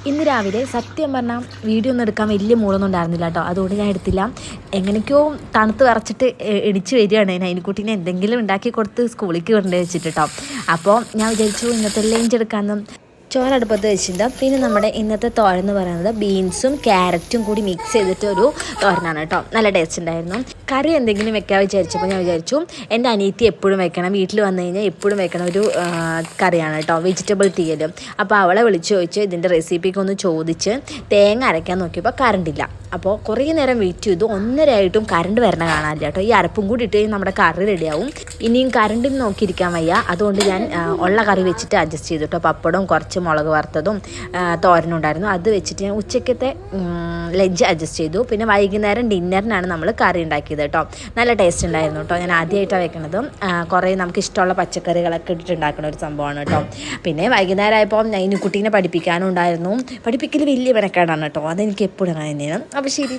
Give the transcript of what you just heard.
ഇന്ന് രാവിലെ സത്യം പറഞ്ഞാൽ വീഡിയോ ഒന്നും എടുക്കാൻ വലിയ മൂടൊന്നും ഉണ്ടായിരുന്നില്ല കേട്ടോ. അതുകൊണ്ട് ഞാൻ എടുത്തില്ല. എങ്ങനെയൊക്കെയോ തണുത്ത് വിറച്ചിട്ട് ഇടിച്ച് വരികയാണ്. അതിനെക്കുട്ടീനെ എന്തെങ്കിലും ഉണ്ടാക്കി കൊടുത്ത് സ്കൂളിലേക്ക് കൊണ്ടു വെച്ചിട്ട് കേട്ടോ. അപ്പോൾ ഞാൻ വിചാരിച്ചു ഇന്നത്തെ ലഞ്ച് എടുക്കാമെന്നും. ചോറടുപ്പത്ത് വെച്ചിട്ടുണ്ട്. പിന്നെ നമ്മുടെ ഇന്നത്തെ തോരൻ എന്ന് പറയുന്നത് ബീൻസും ക്യാരറ്റും കൂടി മിക്സ് ചെയ്തിട്ട് ഒരു തോരനാണ് കേട്ടോ. നല്ല ടേസ്റ്റ് ഉണ്ടായിരുന്നു. കറി എന്തെങ്കിലും വെക്കാൻ വിചാരിച്ചപ്പോൾ ഞാൻ വിചാരിച്ചു എൻ്റെ അനിയത്തി എപ്പോഴും വെക്കണം, വീട്ടിൽ വന്നു കഴിഞ്ഞാൽ എപ്പോഴും വെക്കണം ഒരു കറിയാണ് കേട്ടോ, വെജിറ്റബിൾ തീയൽ. അപ്പോൾ അവളെ വിളിച്ച് ചോദിച്ച് ഇതിൻ്റെ റെസിപ്പിക്ക് ഒന്ന് ചോദിച്ച് തേങ്ങ അരയ്ക്കാൻ നോക്കിയപ്പോൾ കറണ്ടില്ല. അപ്പോൾ കുറേ നേരം വെയിറ്റ് ചെയ്തു. 1:30 ആയിട്ടും കറണ്ട് വരണ കാണാനില്ല കേട്ടോ. ഈ അരപ്പും കൂടി ഇട്ട് നമ്മുടെ കറി റെഡിയാവും. ഇനിയും കറണ്ടിന് നോക്കിയിരിക്കാൻ വയ്യ. അതുകൊണ്ട് ഞാൻ ഉള്ള കറി വെച്ചിട്ട് അഡ്ജസ്റ്റ് ചെയ്തു കേട്ടോ. പപ്പടവും കുറച്ച് മുളക് വറുത്തതും തോരനും ഉണ്ടായിരുന്നു. അത് വെച്ചിട്ട് ഞാൻ ഉച്ചക്കത്തെ ലഞ്ച് അഡ്ജസ്റ്റ് ചെയ്തു. പിന്നെ വൈകുന്നേരം ഡിന്നറിനാണ് നമ്മൾ കറി ഉണ്ടാക്കിയത് കേട്ടോ. നല്ല ടേസ്റ്റ് ഉണ്ടായിരുന്നു കേട്ടോ. ഞാൻ ആദ്യമായിട്ടാണ് വെക്കണതും. കുറേ നമുക്ക് ഇഷ്ടമുള്ള പച്ചക്കറികളൊക്കെ ഇട്ടിട്ട് ഉണ്ടാക്കുന്ന ഒരു സംഭവമാണ് കേട്ടോ. പിന്നെ വൈകുന്നേരം ആയപ്പോൾ ഞാൻ കുട്ടീനെ പഠിപ്പിക്കാനും ഉണ്ടായിരുന്നു. പഠിപ്പിക്കൽ വലിയ മെനക്കേടാണ് കേട്ടോ. അതെനിക്ക് എപ്പോഴും അങ്ങനെ തന്നെയാണ്. അപ്പോൾ ശരി.